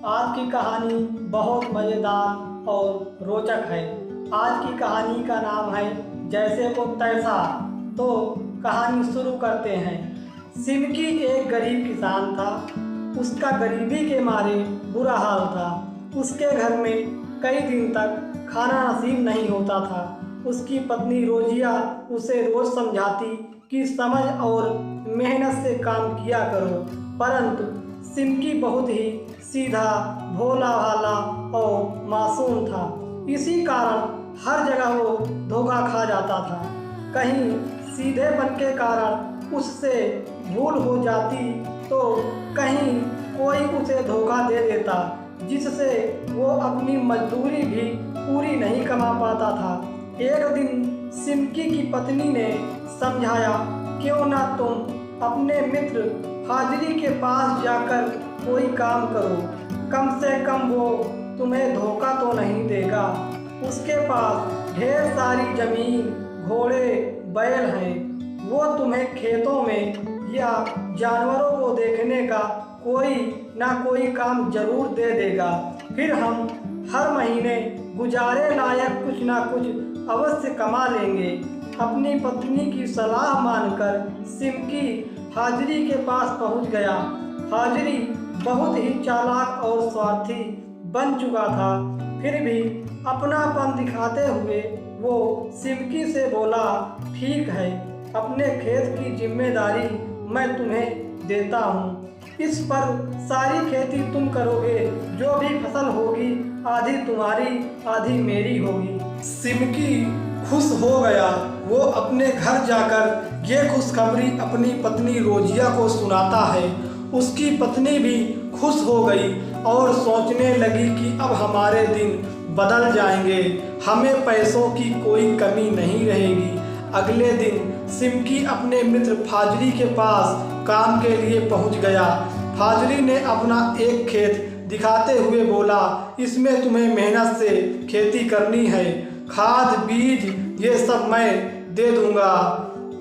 आज की कहानी बहुत मज़ेदार और रोचक है। आज की कहानी का नाम है जैसे को तैसा। तो कहानी शुरू करते हैं। सिमकी एक गरीब किसान था। उसका गरीबी के मारे बुरा हाल था। उसके घर में कई दिन तक खाना नसीब नहीं होता था। उसकी पत्नी रोजिया उसे रोज़ समझाती कि समझ और मेहनत से काम किया करो, परंतु सिमकी बहुत ही सीधा, भोला भाला और मासूम था। इसी कारण हर जगह वो धोखा खा जाता था। कहीं सीधेपन के कारण उससे भूल हो जाती तो कहीं कोई उसे धोखा दे देता, जिससे वो अपनी मजदूरी भी पूरी नहीं कमा पाता था। एक दिन सिमकी की पत्नी ने समझाया, क्यों ना तुम अपने मित्र हाजिरी के पास जाकर कोई काम करो, कम से कम वो तुम्हें धोखा तो नहीं देगा। उसके पास ढेर सारी जमीन, घोड़े, बैल हैं। वो तुम्हें खेतों में या जानवरों को देखने का कोई ना कोई काम जरूर दे देगा। फिर हम हर महीने गुजारे लायक कुछ ना कुछ अवश्य कमा लेंगे। अपनी पत्नी की सलाह मानकर सिमकी हाजिरी के पास पहुंच गया। हाजिरी बहुत ही चालाक और स्वार्थी बन चुका था। फिर भी अपनापन दिखाते हुए वो सिमकी से बोला, ठीक है, अपने खेत की जिम्मेदारी मैं तुम्हें देता हूँ। इस पर सारी खेती तुम करोगे। जो भी फसल होगी आधी तुम्हारी आधी मेरी होगी। सिमकी खुश हो गया। वो अपने घर जाकर ये खुशखबरी अपनी पत्नी रोजिया को सुनाता है। उसकी पत्नी भी खुश हो गई और सोचने लगी कि अब हमारे दिन बदल जाएंगे, हमें पैसों की कोई कमी नहीं रहेगी। अगले दिन सिमकी अपने मित्र फाजरी के पास काम के लिए पहुंच गया। फाजरी ने अपना एक खेत दिखाते हुए बोला, इसमें तुम्हें मेहनत से खेती करनी है, खाद बीज ये सब मैं दे दूंगा।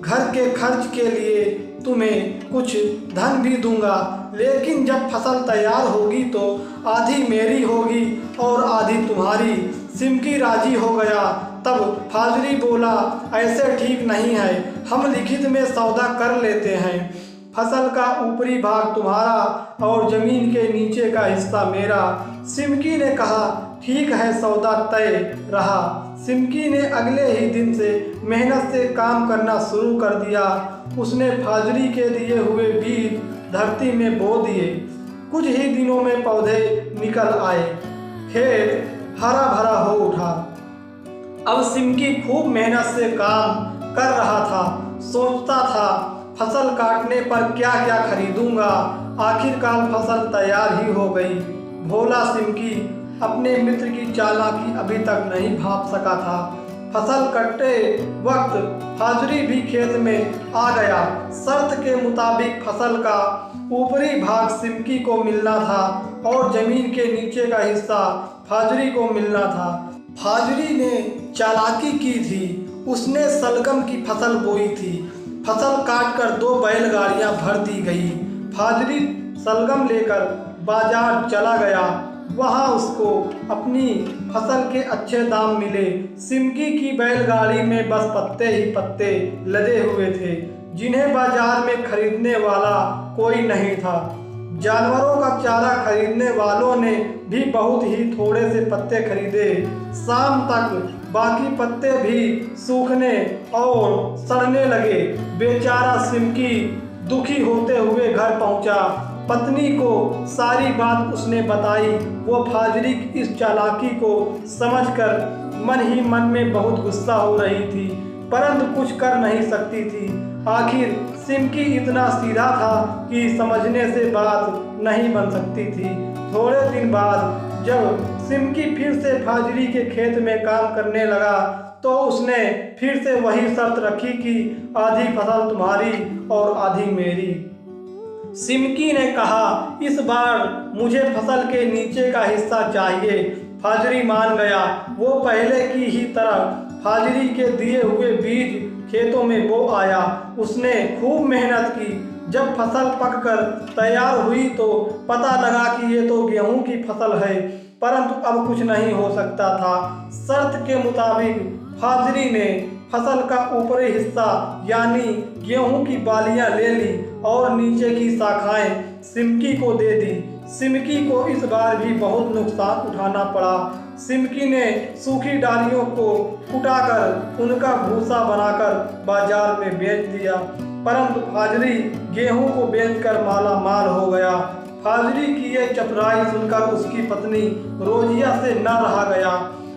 घर के खर्च के लिए तुम्हें कुछ धन भी दूंगा, लेकिन जब फसल तैयार होगी तो आधी मेरी होगी और आधी तुम्हारी। सिमकी राजी हो गया। तब फाजरी बोला, ऐसे ठीक नहीं है, हम लिखित में सौदा कर लेते हैं। फसल का ऊपरी भाग तुम्हारा और जमीन के नीचे का हिस्सा मेरा। सिमकी ने कहा, ठीक है, सौदा तय रहा। सिमकी ने अगले ही दिन से मेहनत से काम करना शुरू कर दिया। उसने फाजरी के दिए हुए बीज धरती में बो दिए। कुछ ही दिनों में पौधे निकल आए। खेत हरा भरा हो उठा। अब सिमकी खूब मेहनत से काम कर रहा था। सोचता था, फसल काटने पर क्या क्या खरीदूंगा। आखिरकार फसल तैयार ही हो गई। भोला सिमकी अपने मित्र की चालाकी अभी तक नहीं भांप सका था। फसल कटते वक्त हाजिरी भी खेत में आ गया। शर्त के मुताबिक फसल का ऊपरी भाग सिमकी को मिलना था और जमीन के नीचे का हिस्सा फाजरी को मिलना था। फाजरी ने चालाकी की थी। उसने सलगम की फसल बोई थी। फसल काटकर 2 बैलगाड़ियां भर दी गई। फाजरी सलगम लेकर बाजार चला गया। वहां उसको अपनी फसल के अच्छे दाम मिले। सिमकी की बैलगाड़ी में बस पत्ते ही पत्ते लदे हुए थे, जिन्हें बाजार में खरीदने वाला कोई नहीं था। जानवरों का चारा खरीदने वालों ने भी बहुत ही थोड़े से पत्ते खरीदे। शाम तक बाकी पत्ते भी सूखने और सड़ने लगे। बेचारा सिमकी दुखी होते हुए घर पहुंचा। पत्नी को सारी बात उसने बताई। वो फाजरी की इस चालाकी को समझकर मन ही मन में बहुत गुस्सा हो रही थी, परंतु कुछ कर नहीं सकती थी। आखिर सिमकी इतना सीधा था कि समझने से बात नहीं बन सकती थी। थोड़े दिन बाद जब सिमकी फिर से फाजरी के खेत में काम करने लगा तो उसने फिर से वही शर्त रखी कि आधी फसल तुम्हारी और आधी मेरी। सिमकी ने कहा, इस बार मुझे फसल के नीचे का हिस्सा चाहिए। फाजरी मान गया। वो पहले की ही तरह फाजरी के दिए हुए बीज खेतों में बो आया। उसने खूब मेहनत की। जब फसल पककर तैयार हुई तो पता लगा कि ये तो गेहूं की फसल है, परंतु अब कुछ नहीं हो सकता था। शर्त के मुताबिक फाजरी ने फसल का ऊपरी हिस्सा यानी गेहूं की बालियां ले ली और नीचे की शाखाएं सिमकी को दे दी। सिमकी को इस बार भी बहुत नुकसान उठाना पड़ा। सिमकी ने सूखी डालियों को कुटाकर उनका भूसा बनाकर बाजार में बेच दिया, परंतु फाजरी गेहूं को बेचकर माला माल हो गया। फाजरी की ये चतुराई सुनकर उसकी पत्नी रोजिया से न रहा गया।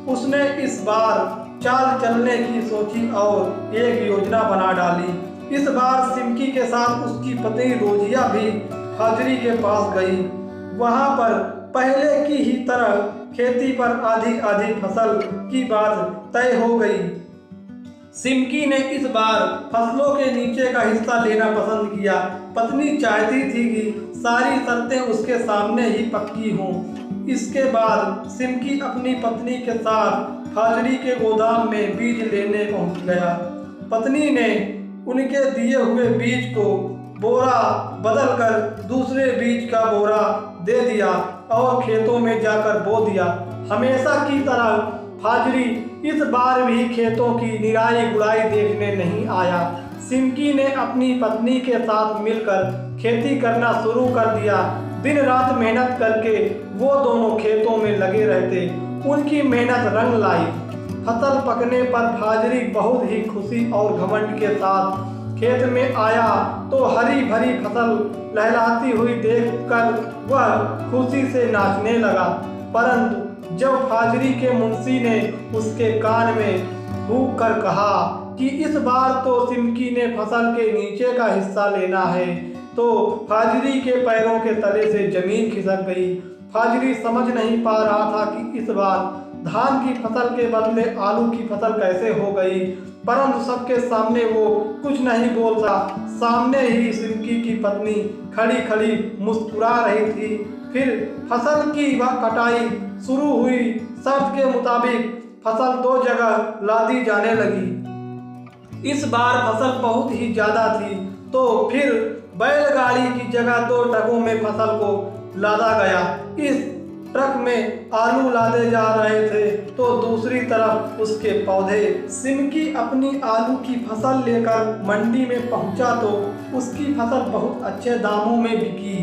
उसने इस बार चाल चलने की सोची और एक योजना बना डाली। इस बार सिमकी के साथ उसकी पत्नी रोजिया भी फाजरी के पास गई। वहां पर पहले की ही तरह खेती पर आधी आधी फसल की बात तय हो गई। सिमकी ने इस बार फसलों के नीचे का हिस्सा लेना पसंद किया। पत्नी चाहती थी कि सारी शर्तें उसके सामने ही पक्की हों। इसके बाद सिमकी अपनी पत्नी के साथ फाजरी के गोदाम में बीज लेने पहुंच गया। पत्नी ने उनके दिए हुए बीज को बोरा बदलकर दूसरे बीज का बोरा दे दिया और खेतों में जाकर बो दिया। हमेशा की तरह फाजरी इस बार भी खेतों की निराई गुड़ाई देखने नहीं आया। सिमकी ने अपनी पत्नी के साथ मिलकर खेती करना शुरू कर दिया। दिन रात मेहनत करके वो दोनों खेतों में लगे रहते। उनकी मेहनत रंग लाई। फसल पकने पर फाजरी बहुत ही खुशी और घमंड के साथ खेत में आया तो हरी भरी फसल लहराती हुई देखकर वह खुशी से नाचने लगा। परंतु जब फाजरी के मुंशी ने उसके कान में फूंक कर कहा कि इस बार तो सिमकी ने फसल के नीचे का हिस्सा लेना है, तो फाजरी के पैरों के तले से जमीन खिसक गई। फाजरी समझ नहीं पा रहा था कि इस बार धान की फसल के बदले आलू की फसल कैसे हो गई, परंतु सबके सामने वो कुछ नहीं बोल रहा। सामने ही सिमकी की पत्नी खड़ी खड़ी मुस्कुरा रही थी। फिर फसल की कटाई शुरू हुई। शर्त के मुताबिक फसल 2 जगह लादी जाने लगी। इस बार फसल बहुत ही ज़्यादा थी, तो फिर बैलगाड़ी की जगह 2 ट्रकों में फसल को लादा गया। इस ट्रक में आलू लादे जा रहे थे तो दूसरी तरफ उसके पौधे। सिमकी अपनी आलू की फसल लेकर मंडी में पहुंचा तो उसकी फसल बहुत अच्छे दामों में बिकी।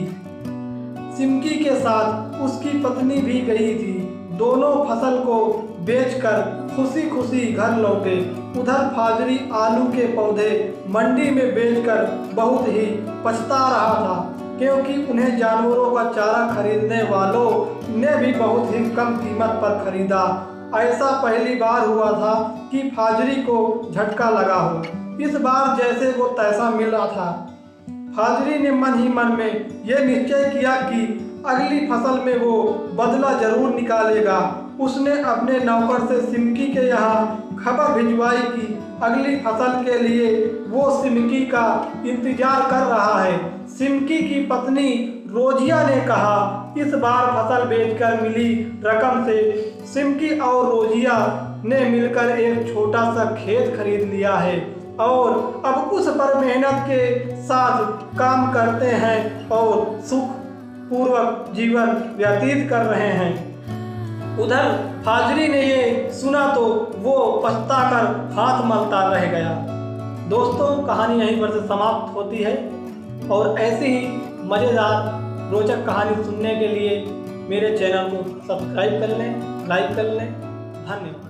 सिमकी के साथ उसकी पत्नी भी गई थी। दोनों फसल को बेचकर खुशी खुशी घर लौटे। उधर फाजरी आलू के पौधे मंडी में बेचकर बहुत ही पछता रहा था, क्योंकि उन्हें जानवरों का चारा खरीदने वालों ने भी बहुत ही कम कीमत पर खरीदा। ऐसा पहली बार हुआ था कि फाजरी को झटका लगा हो। इस बार जैसे वो तैसा मिल रहा था, फाजरी ने मन ही मन में यह निश्चय किया कि अगली फसल में वो बदला जरूर निकालेगा। उसने अपने नौकर से सिमकी के यहाँ खबर भिजवाई कि अगली फसल के लिए वो सिमकी का इंतजार कर रहा है। सिमकी की पत्नी रोजिया ने कहा, इस बार फसल बेचकर मिली रकम से सिमकी और रोजिया ने मिलकर एक छोटा सा खेत खरीद लिया है और अब उस पर मेहनत के साथ काम करते हैं और सुखपूर्वक जीवन व्यतीत कर रहे हैं। उधर फाजरी ने ये सुना तो वो पछताकर हाथ मलता रह गया। दोस्तों, कहानी यहीं पर से समाप्त होती है और ऐसी ही मज़ेदार रोचक कहानी सुनने के लिए मेरे चैनल को सब्सक्राइब कर लें, लाइक कर लें। धन्यवाद।